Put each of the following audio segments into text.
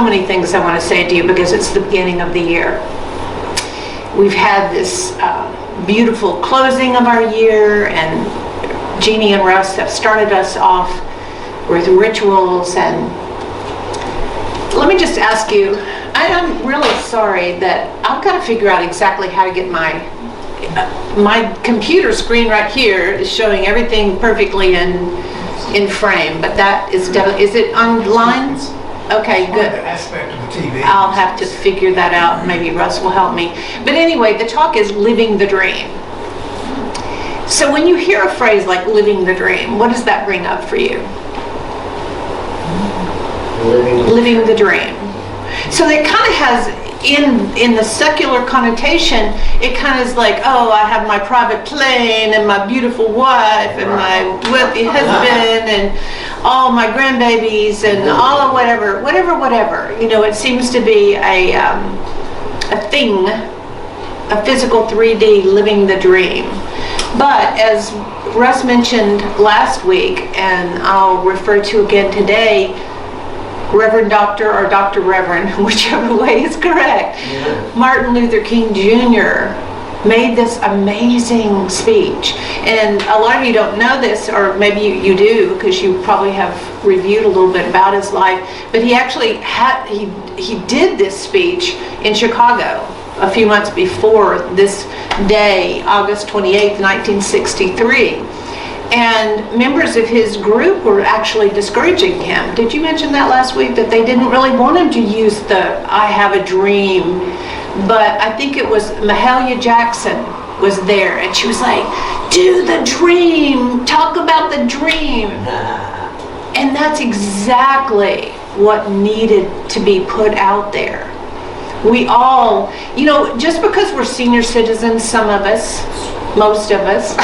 many things I want to say to you because it's the beginning of the year. We've had this beautiful closing of our year, and Jeannie and Russ have started us off with rituals. And let me just ask you, I'm really sorry that I've got to figure out exactly how to get my computer screen right here is showing everything perfectly in frame, but that is definitely, is it online? Okay, good. Aspect of the TV. I'll have to figure that out. Maybe Russ will help me. But anyway, the talk is living the dream. So when you hear a phrase like living the dream, what does that bring up for you? Living the dream. So it kind of has, in the secular connotation, it kind of is like, oh, I have my private plane and my beautiful wife and my wealthy husband and all my grandbabies and all of whatever. You know, it seems to be a thing, a physical 3D living the dream. But as Russ mentioned last week, and I'll refer to again today, Reverend Doctor or Dr. Reverend, whichever way is correct, Martin Luther King Jr. made this amazing speech. And a lot of you don't know this, or maybe you do, because you probably have reviewed a little bit about his life, but he actually he did this speech in Chicago a few months before this day, August 28th, 1963. And members of his group were actually discouraging him. Did you mention that last week, that they didn't really want him to use the I have a dream? But I think it was Mahalia Jackson was there, and she was like, do the dream, talk about the dream. And that's exactly what needed to be put out there. We all, you know, just because we're senior citizens, some of us, most of us,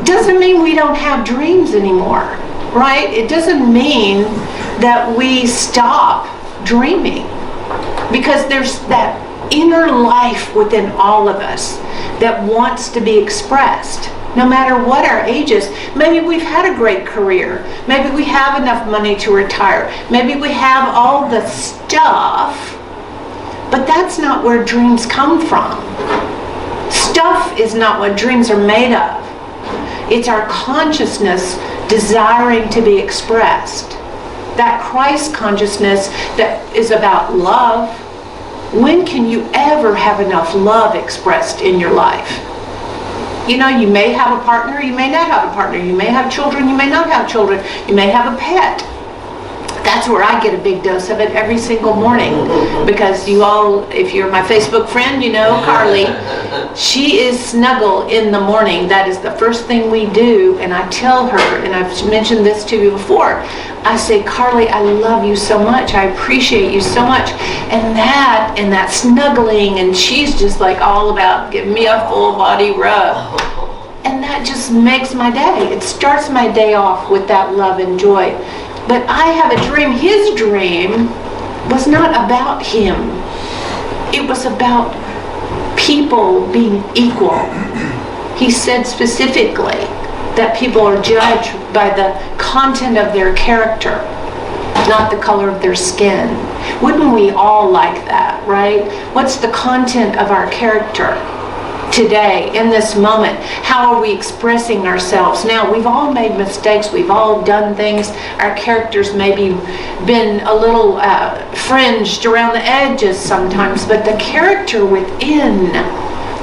doesn't mean we don't have dreams anymore, right? It doesn't mean that we stop dreaming, because there's that inner life within all of us that wants to be expressed, no matter what our age is. Maybe we've had a great career. Maybe we have enough money to retire. Maybe we have all the stuff, but that's not where dreams come from. Stuff is not what dreams are made of. It's our consciousness desiring to be expressed. That Christ consciousness that is about love. When can you ever have enough love expressed in your life? You know, you may have a partner, you may not have a partner. You may have children, you may not have children. You may have a pet. That's where I get a big dose of it every single morning, because you all, if you're my Facebook friend, you know Carly, she is snuggle in the morning. That is the first thing we do, and I tell her, and I've mentioned this to you before, I say, Carly, I love you so much, I appreciate you so much, and that snuggling, and she's just like all about giving me a full body rub, and that just makes my day. It starts my day off with that love and joy. But I have a dream. His dream was not about him. It was about people being equal. He said specifically that people are judged by the content of their character, not the color of their skin. Wouldn't we all like that, right? What's the content of our character today, in this moment? How are we expressing ourselves? Now, we've all made mistakes. We've all done things. Our characters maybe been a little fringed around the edges sometimes, but the character within,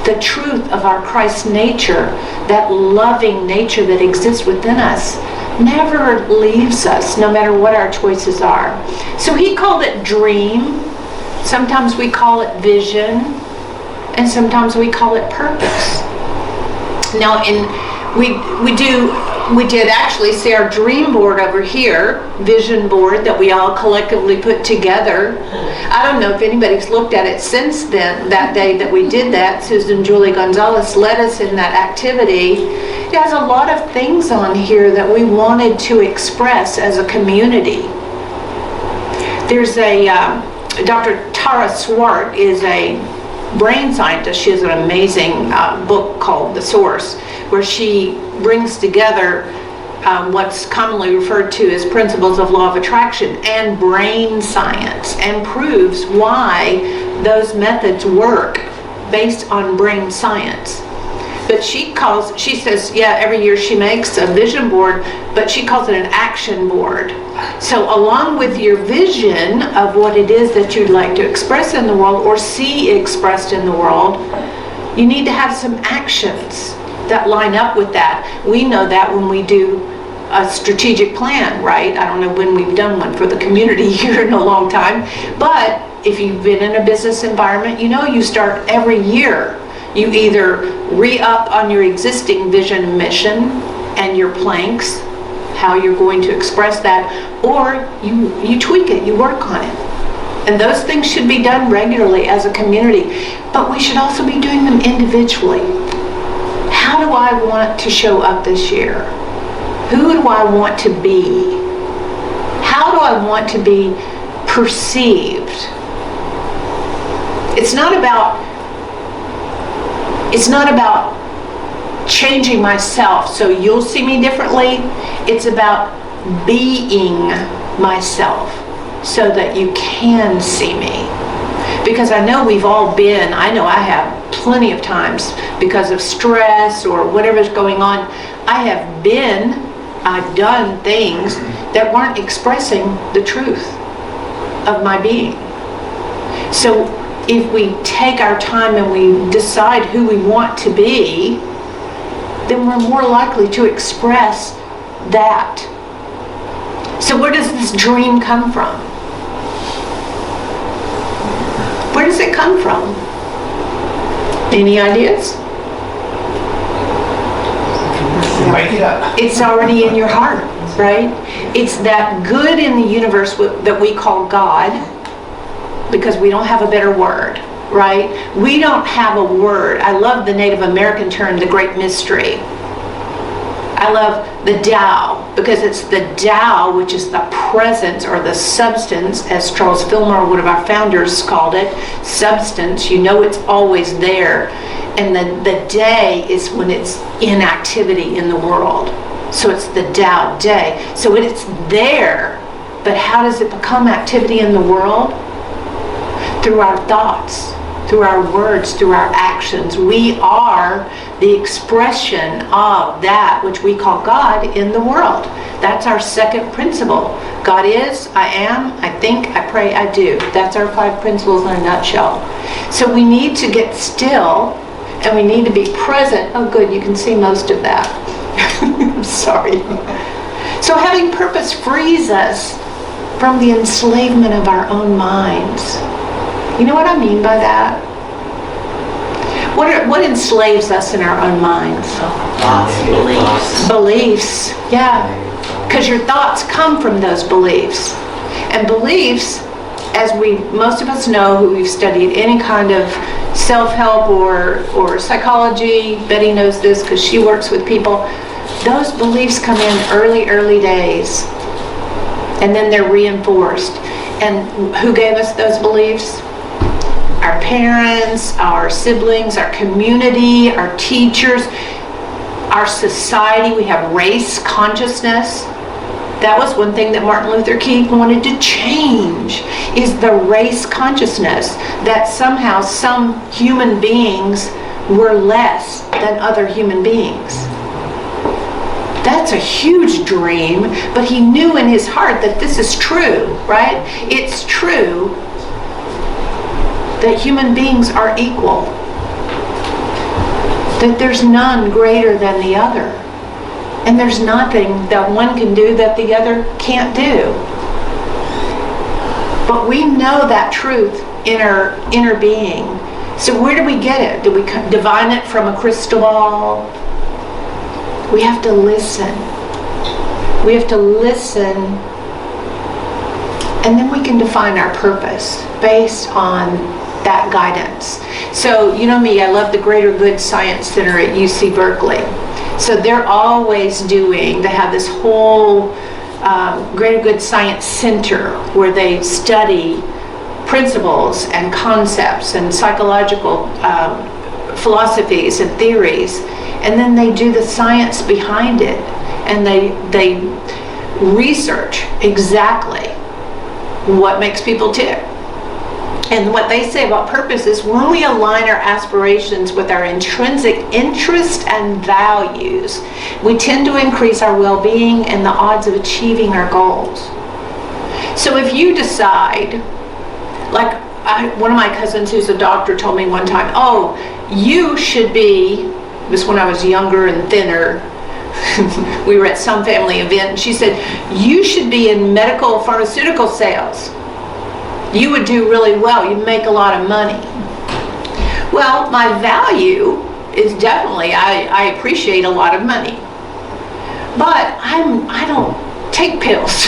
the truth of our Christ nature, that loving nature that exists within us, never leaves us, no matter what our choices are. So he called it dream. Sometimes we call it vision. And sometimes we call it purpose. Now, we did actually see our dream board over here, vision board that we all collectively put together. I don't know if anybody's looked at it since then, that day that we did that. Susan Julie Gonzalez led us in that activity. It has a lot of things on here that we wanted to express as a community. There's a, Dr. Tara Swart is a brain scientist. She has an amazing book called The Source, where she brings together what's commonly referred to as principles of law of attraction and brain science, and proves why those methods work based on brain science. But she says, yeah, every year she makes a vision board, but she calls it an action board. So along with your vision of what it is that you'd like to express in the world or see expressed in the world, you need to have some actions that line up with that. We know that when we do a strategic plan, right? I don't know when we've done one for the community here in a long time, but if you've been in a business environment, you know you start every year. You either re-up on your existing vision and mission and your planks, how you're going to express that, or you tweak it, you work on it. And those things should be done regularly as a community, but we should also be doing them individually. How do I want to show up this year? Who do I want to be? How do I want to be perceived? It's not about changing myself so you'll see me differently. It's about being myself so that you can see me. Because I know we've all been, I know I have plenty of times because of stress or whatever's going on, I've done things that weren't expressing the truth of my being. So if we take our time and we decide who we want to be, then we're more likely to express that. So where does this dream come from? Where does it come from? Any ideas? It's already in your heart, right? It's that good in the universe that we call God, because we don't have a better word, right? We don't have a word. I love the Native American term, the great mystery. I love the Tao, because it's the Tao, which is the presence or the substance, as Charles Fillmore, one of our founders, called it, substance. You know it's always there. And the day is when it's in activity in the world. So it's the Tao day. So it's there, but how does it become activity in the world? Through our thoughts, through our words, through our actions. We are the expression of that which we call God in the world. That's our second principle. God is, I am, I think, I pray, I do. That's our 5 principles in a nutshell. So we need to get still and we need to be present. Oh good, you can see most of that. I'm sorry. So having purpose frees us from the enslavement of our own minds. You know what I mean by that? What enslaves us in our own minds? Beliefs, yeah. Because your thoughts come from those beliefs. And beliefs, as most of us know who we've studied any kind of self-help or psychology, Betty knows this because she works with people, those beliefs come in early days. And then they're reinforced. And who gave us those beliefs? Our parents, our siblings, our community, our teachers, our society. We have race consciousness. That was one thing that Martin Luther King wanted to change, is the race consciousness, that somehow some human beings were less than other human beings. That's a huge dream, but he knew in his heart that this is true, right? It's true that human beings are equal, that there's none greater than the other, and there's nothing that one can do that the other can't do. But we know that truth in our inner being. So where do we get it? Do we divine it from a crystal ball? We have to listen. We have to listen, and then we can define our purpose based on that guidance. So, you know me, I love the Greater Good Science Center at UC Berkeley. So they're always they have this whole Greater Good Science Center where they study principles and concepts and psychological philosophies and theories, and then they do the science behind it. and they research exactly what makes people tick. And what they say about purpose is when we align our aspirations with our intrinsic interest and values, we tend to increase our well-being and the odds of achieving our goals. So if you decide, like one of my cousins who's a doctor told me one time, oh, you should be, this when I was younger and thinner, we were at some family event, and she said, you should be in medical pharmaceutical sales. You would do really well. You'd make a lot of money. Well, my value is definitely, I appreciate a lot of money. But I don't take pills.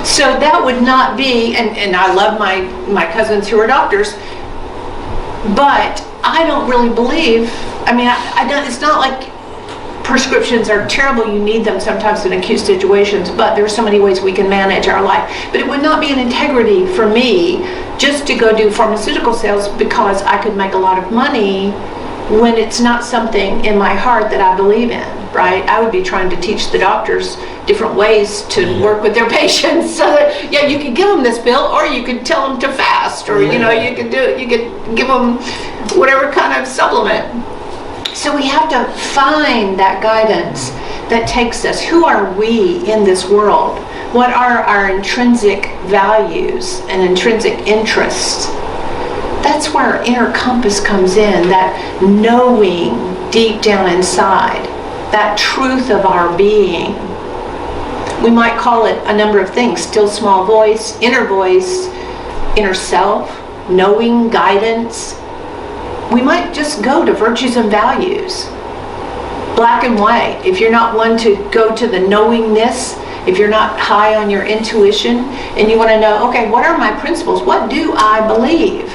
So that would not be, and I love my cousins who are doctors, but I don't really believe, I mean, I don't, it's not like prescriptions are terrible, you need them sometimes in acute situations, but there are so many ways we can manage our life. But it would not be an integrity for me just to go do pharmaceutical sales because I could make a lot of money when it's not something in my heart that I believe in, right? I would be trying to teach the doctors different ways to work with their patients so that, yeah, you could give them this pill, or you could tell them to fast, or, you know, you could give them whatever kind of supplement. So we have to find that guidance that takes us. Who are we in this world? What are our intrinsic values and intrinsic interests? That's where our inner compass comes in, that knowing deep down inside, that truth of our being. We might call it a number of things: still small voice, inner self, knowing, guidance. We might just go to virtues and values, black and white. If you're not one to go to the knowingness, if you're not high on your intuition, and you want to know, okay, what are my principles? What do I believe?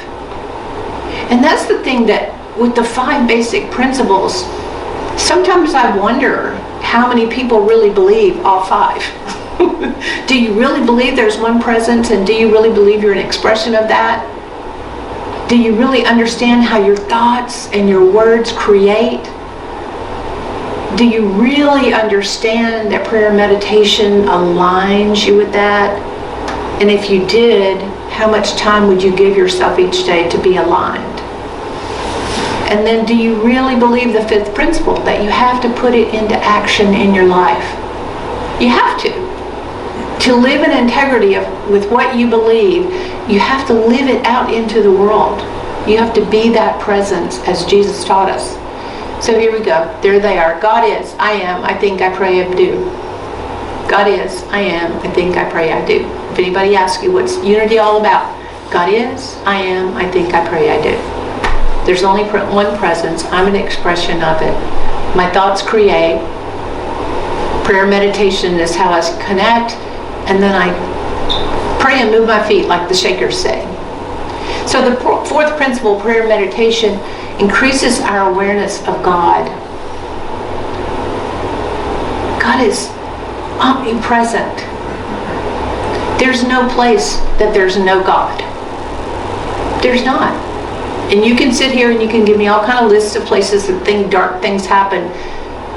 And that's the thing, that with the 5 basic principles, sometimes I wonder how many people really believe all 5. Do you really believe there's one presence, and do you really believe you're an expression of that? Do you really understand how your thoughts and your words create? Do you really understand that prayer and meditation aligns you with that? And if you did, how much time would you give yourself each day to be aligned? And then, do you really believe the 5th principle, that you have to put it into action in your life? You have to. To live in integrity with what you believe, you have to live it out into the world. You have to be that presence as Jesus taught us. So here we go. There they are. God is, I am, I think, I pray, I do. God is, I am, I think, I pray, I do. If anybody asks you what's unity all about, God is, I am, I think, I pray, I do. There's only one presence. I'm an expression of it. My thoughts create. Prayer meditation is how I connect. And then I pray and move my feet like the Shakers say. So the 4th principle, prayer meditation, increases our awareness of God. God is omnipresent. There's no place that there's no God. There's not. And you can sit here and you can give me all kind of lists of places that dark things happen.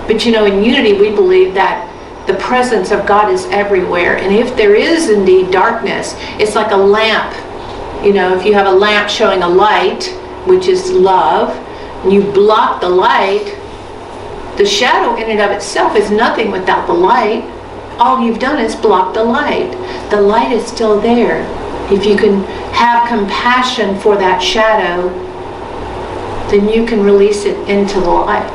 But you know, in unity we believe that the presence of God is everywhere. And if there is indeed darkness, it's like a lamp. You know, if you have a lamp showing a light, which is love, and you block the light, the shadow in and of itself is nothing without the light. All you've done is block the light. The light is still there. If you can have compassion for that shadow, then you can release it into the light.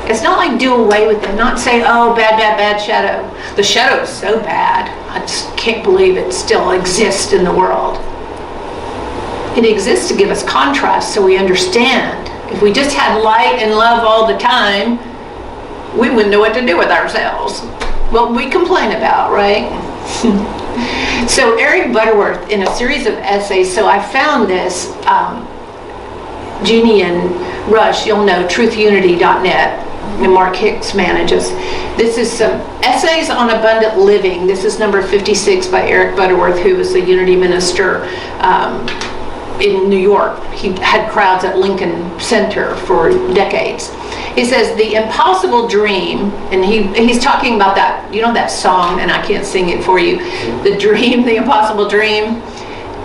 It's not like do away with it, not say, oh, bad, bad, bad shadow. The shadow is so bad. I just can't believe it still exists in the world. It exists to give us contrast so we understand. If we just had light and love all the time, we wouldn't know what to do with ourselves. Well, we complain about, right? So Eric Butterworth, in a series of essays, so I found this, Jeannie and Rush, you'll know, truthunity.net, and Mark Hicks manages. This is some essays on abundant living. This is number 56 by Eric Butterworth, who was a unity minister in New York. He had crowds at Lincoln Center for decades. He says, the impossible dream, and he's talking about that, you know that song, and I can't sing it for you, the dream, the impossible dream.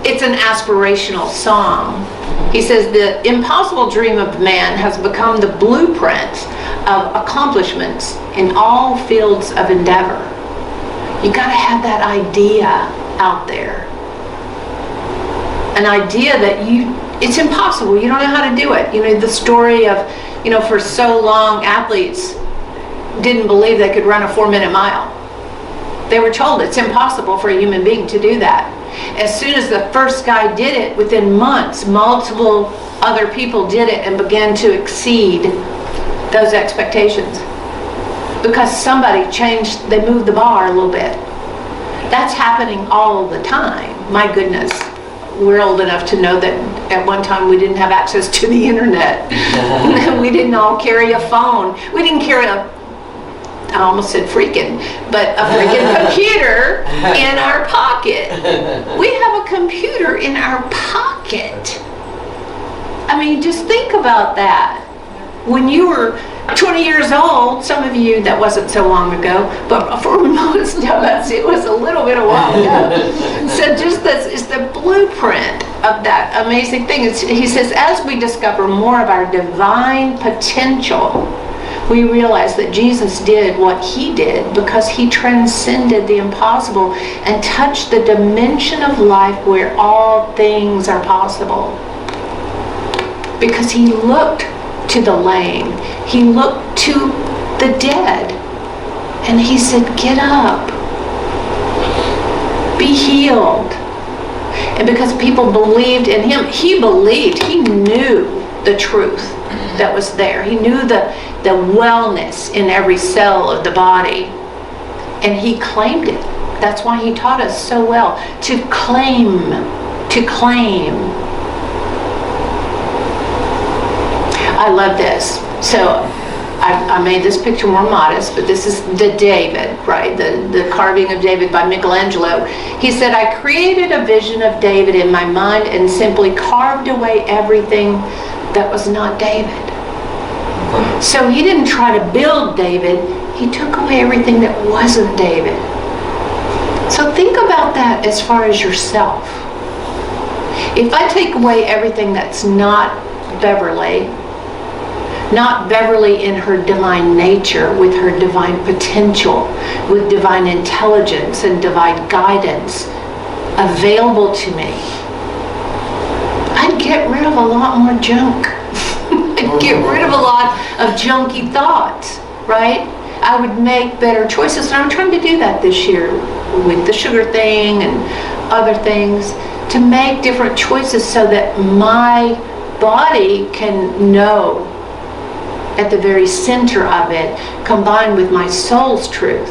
It's an aspirational song. He says, the impossible dream of man has become the blueprint of accomplishments in all fields of endeavor. You got to have that idea out there. An idea that it's impossible. You don't know how to do it. You know, the story of, you know, for so long athletes didn't believe they could run a 4-minute mile. They were told it's impossible for a human being to do that. As soon as the first guy did it, within months, multiple other people did it and began to exceed those expectations. Because somebody changed, they moved the bar a little bit. That's happening all the time. My goodness. We're old enough to know that at one time we didn't have access to the internet. We didn't all carry a phone. We didn't carry I almost said freaking, but a freaking computer in our pocket. We have a computer in our pocket. I mean, just think about that. When you were 20 years old, some of you, that wasn't so long ago, but for most of us, it was a little bit a while ago. So just this is the blueprint of that amazing thing. He says, as we discover more of our divine potential, we realize that Jesus did what he did because he transcended the impossible and touched the dimension of life where all things are possible. Because he looked to the lame, he looked to the dead, and he said, get up, be healed. And because people believed in him, he believed, he knew the truth that was there. He knew the wellness in every cell of the body, and he claimed it. That's why he taught us so well to claim, to claim. I love this. So I made this picture more modest, but this is the David, right? The carving of David by Michelangelo. He said, I created a vision of David in my mind and simply carved away everything that was not David. So he didn't try to build David, he took away everything that wasn't David. So think about that as far as yourself. If I take away everything that's not Beverly in her divine nature, with her divine potential, with divine intelligence and divine guidance available to me, I'd get rid of a lot more junk. I'd get rid of a lot of junky thoughts, right? I would make better choices, and I'm trying to do that this year with the sugar thing and other things, to make different choices so that my body can know at the very center of it, combined with my soul's truth,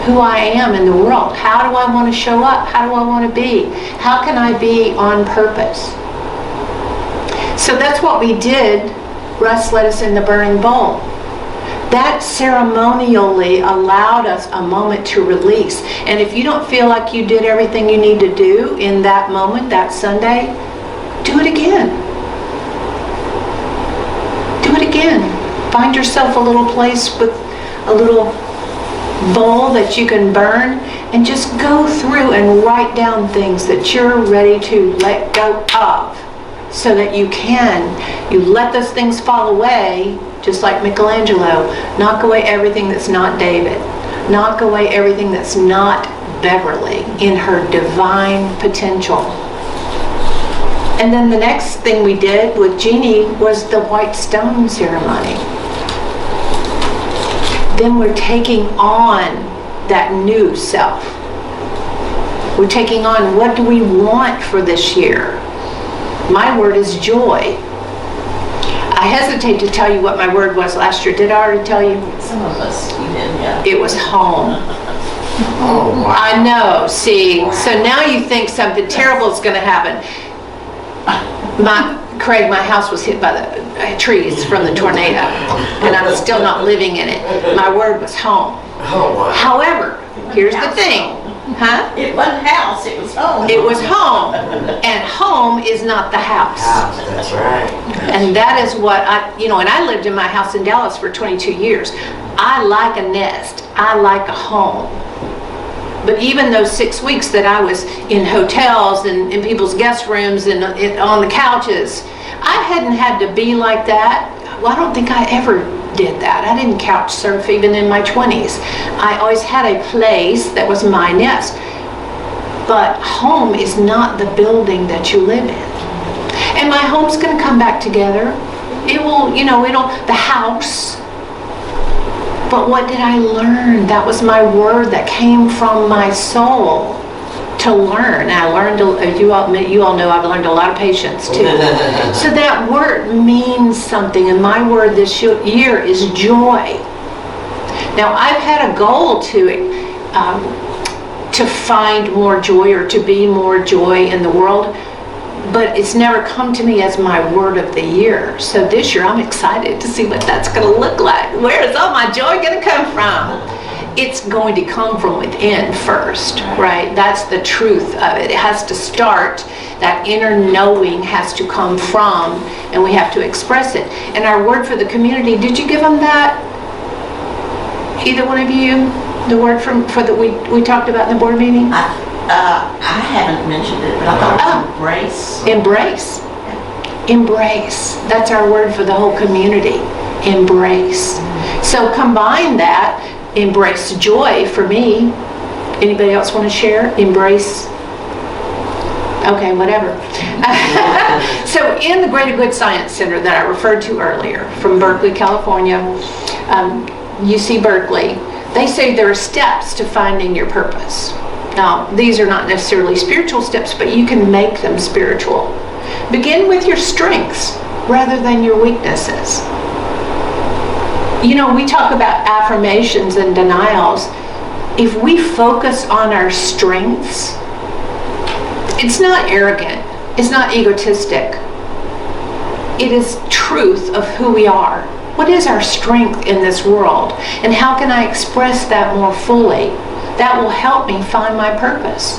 who I am in the world. How do I want to show up? How do I want to be? How can I be on purpose? So that's what we did. Russ led us in the burning bowl. That ceremonially allowed us a moment to release. And if you don't feel like you did everything you need to do in that moment, that Sunday, do it again. Do it again. Find yourself a little place with a little bowl that you can burn, and just go through and write down things that you're ready to let go of, so that you let those things fall away, just like Michelangelo. Knock away everything that's not David. Knock away everything that's not Beverly in her divine potential. And then the next thing we did with Jeannie was the white stone ceremony. Then we're taking on that new self. We're taking on, what do we want for this year? My word is joy. I hesitate to tell you what my word was last year. Did I already tell you? Some of us, you did, yeah. It was home. Oh, wow. I know, see. So now you think something terrible is going to happen. Craig, my house was hit by the trees from the tornado, and I'm still not living in it. My word was home. Oh, wow. However, here's the thing. Huh? It wasn't house, it was home. It was home. And home is not the house. That's right. And that is what and I lived in my house in Dallas for 22 years. I like a nest. I like a home. But even those 6 weeks that I was in hotels and in people's guest rooms and on the couches, I hadn't had to be like that. Well, I don't think I ever did that. I didn't couch surf even in my 20s. I always had a place that was my nest. But home is not the building that you live in. And my home's going to come back together. It will, the house. But what did I learn? That was my word that came from my soul to learn. I learned, you all know I've learned a lot of patience too. So that word means something, and my word this year is joy. Now I've had a goal to find more joy or to be more joy in the world, but it's never come to me as my word of the year. So this year I'm excited to see what that's going to look like. Where is all my joy going to come from? It's going to come from within first, right? That's the truth of it. It has to start. That inner knowing has to come from, and we have to express it. And our word for the community, did you give them that? Either one of you? The word we talked about in the board meeting? I haven't mentioned it, but I thought it was embrace. Embrace. Embrace. That's our word for the whole community. Embrace. So combine that. Embrace joy for me. Anybody else want to share? Embrace. Okay, whatever. So in the Greater Good Science Center that I referred to earlier from Berkeley, California, UC Berkeley, they say there are steps to finding your purpose. Now, these are not necessarily spiritual steps, but you can make them spiritual. Begin with your strengths rather than your weaknesses. We talk about affirmations and denials. If we focus on our strengths, it's not arrogant. It's not egotistic. It is truth of who we are. What is our strength in this world? And how can I express that more fully? That will help me find my purpose.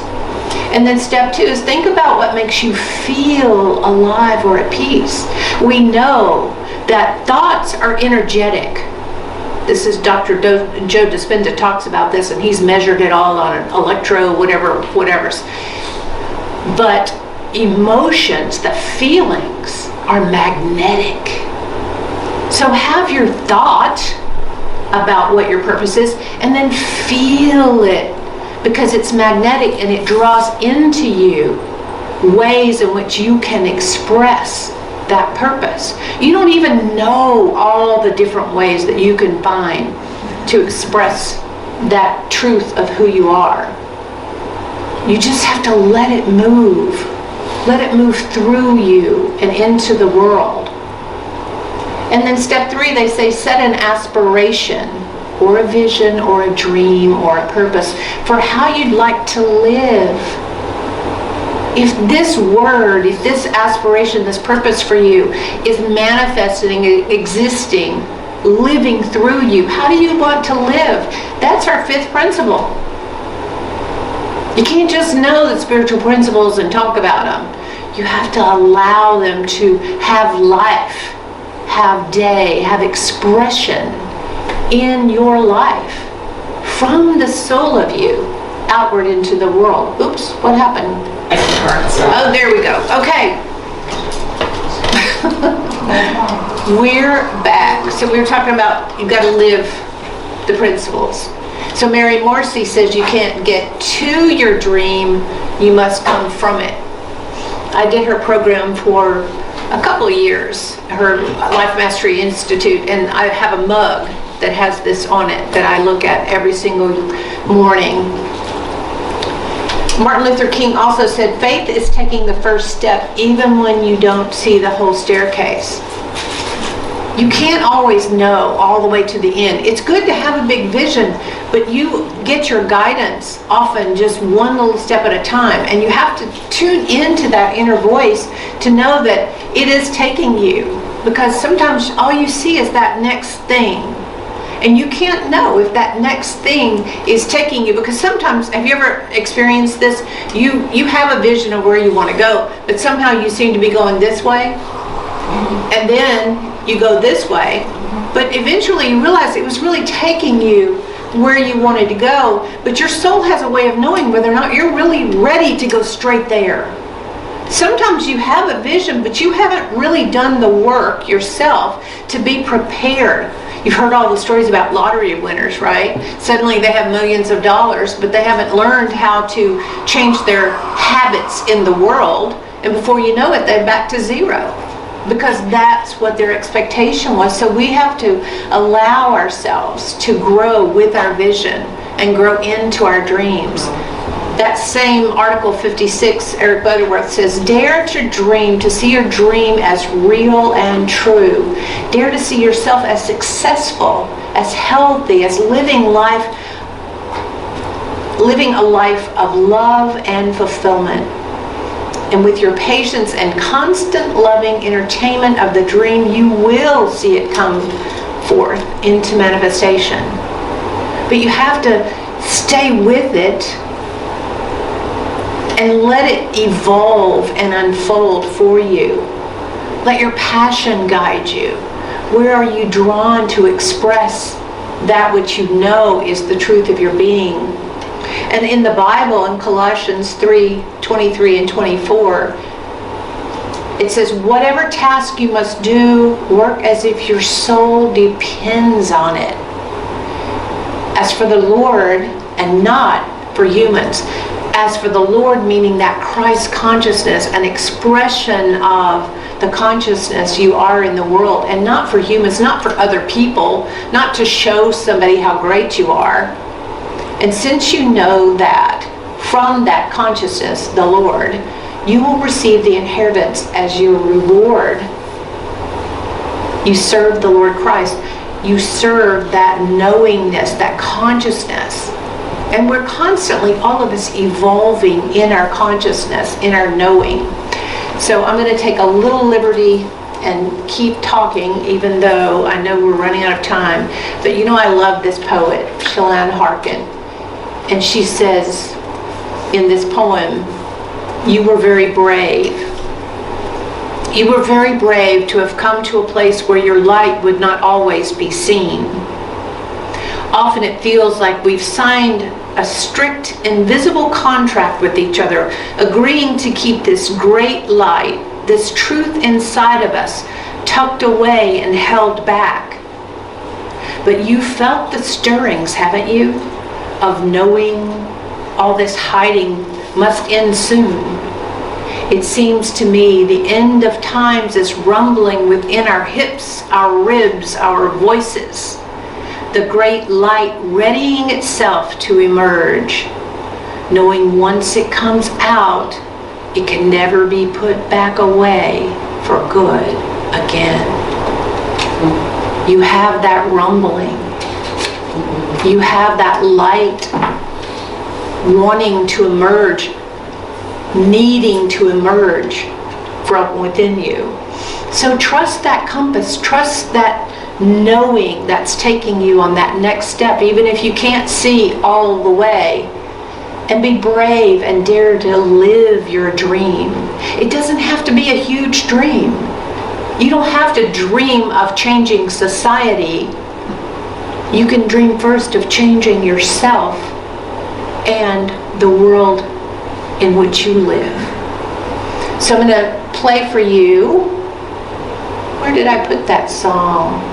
And then step 2 is think about what makes you feel alive or at peace. We know that thoughts are energetic. This is Dr. Joe Dispenza talks about this, and he's measured it all on an electro whatever's. But emotions, the feelings, are magnetic. So have your thought about what your purpose is, and then feel it, because it's magnetic and it draws into you ways in which you can express that purpose. You don't even know all the different ways that you can find to express that truth of who you are. You just have to let it move. Let it move through you and into the world. And then step 3, they say set an aspiration or a vision or a dream or a purpose for how you'd like to live. If this word, if this aspiration, this purpose for you is manifesting, existing, living through you, how do you want to live? That's our 5th principle. You can't just know the spiritual principles and talk about them. You have to allow them to have life, have day, have expression in your life from the soul of you outward into the world. Oops, what happened? Oh, there we go. Okay. We're back. So we were talking about you've got to live the principles. So Mary Morrissey says you can't get to your dream, you must come from it. I did her program for a couple of years, her Life Mastery Institute, and I have a mug that has this on it that I look at every single morning. Martin Luther King also said, faith is taking the first step even when you don't see the whole staircase. You can't always know all the way to the end. It's good to have a big vision, but you get your guidance often just one little step at a time, and you have to tune into that inner voice to know that it is taking you, because sometimes all you see is that next thing. And you can't know if that next thing is taking you, because sometimes, have you ever experienced this? You have a vision of where you want to go, but somehow you seem to be going this way, and then you go this way, but eventually you realize it was really taking you where you wanted to go, but your soul has a way of knowing whether or not you're really ready to go straight there. Sometimes you have a vision, but you haven't really done the work yourself to be prepared. You've heard all the stories about lottery winners, right? Suddenly they have millions of dollars, but they haven't learned how to change their habits in the world, and before you know it, they're back to zero, because that's what their expectation was. So we have to allow ourselves to grow with our vision and grow into our dreams. That same Article 56, Eric Butterworth says, dare to dream, to see your dream as real and true. Dare to see yourself as successful, as healthy, as living a life of love and fulfillment. And with your patience and constant loving entertainment of the dream, you will see it come forth into manifestation. But you have to stay with it and let it evolve and unfold for you. Let your passion guide you. Where are you drawn to express that which you know is the truth of your being? And in the Bible, in Colossians 3:23 and 24, it says, whatever task you must do, work as if your soul depends on it, as for the Lord and not for humans. As for the Lord, meaning that Christ consciousness, an expression of the consciousness you are in the world, and not for humans, not for other people, not to show somebody how great you are. And since you know that from that consciousness, the Lord, you will receive the inheritance as your reward. You serve the Lord Christ. You serve that knowingness, that consciousness. And we're constantly, all of us, evolving in our consciousness, in our knowing. So I'm going to take a little liberty and keep talking, even though I know we're running out of time. But you know, I love this poet, Shalane Harkin. And she says in this poem, you were very brave. You were very brave to have come to a place where your light would not always be seen. Often it feels like we've signed a strict, invisible contract with each other, agreeing to keep this great light, this truth inside of us, tucked away and held back. But you felt the stirrings, haven't you, of knowing all this hiding must end soon. It seems to me the end of times is rumbling within our hips, our ribs, our voices. The great light readying itself to emerge, knowing once it comes out, it can never be put back away for good again. You have that rumbling. You have that light wanting to emerge, needing to emerge from within you. So trust that compass, trust that knowing that's taking you on that next step, even if you can't see all the way. And be brave and dare to live your dream. It doesn't have to be a huge dream. You don't have to dream of changing society. You can dream first of changing yourself and the world in which you live. So I'm going to play for you. Where did I put that song?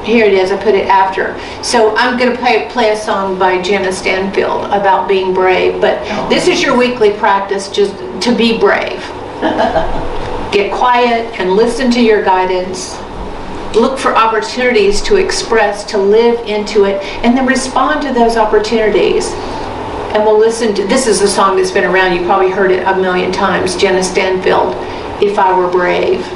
Here it is, I put it after. So I'm going to play a song by Janice Stanfield about being brave, but this is your weekly practice, just to be brave. Get quiet and listen to your guidance. Look for opportunities to express, to live into it, and then respond to those opportunities. And we'll listen to, this is a song that's been around, you probably heard it a million times, Janice Stanfield, If I Were Brave.